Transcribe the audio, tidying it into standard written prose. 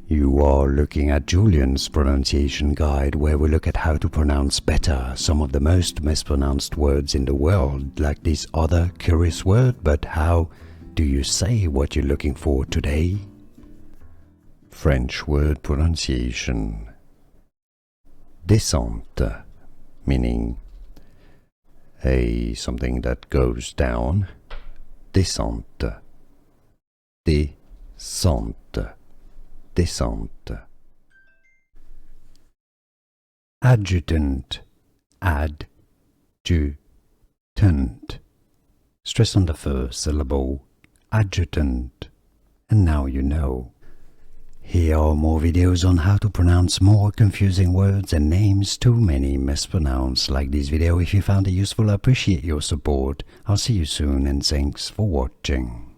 You are looking at Julian's pronunciation guide, where we look at how to pronounce better some of the most mispronounced words in the world, like this other curious word. But how do you say what you're looking for today? French word pronunciation. Descente, meaning something that goes down. Descente. Descente. Descente. Adjutant. Adjutant. Stress on the first syllable. Adjutant. And now you know. Here are more videos on how to pronounce more confusing words and names too many mispronounced. Like this video if you found it useful. I appreciate your support. I'll see you soon and thanks for watching.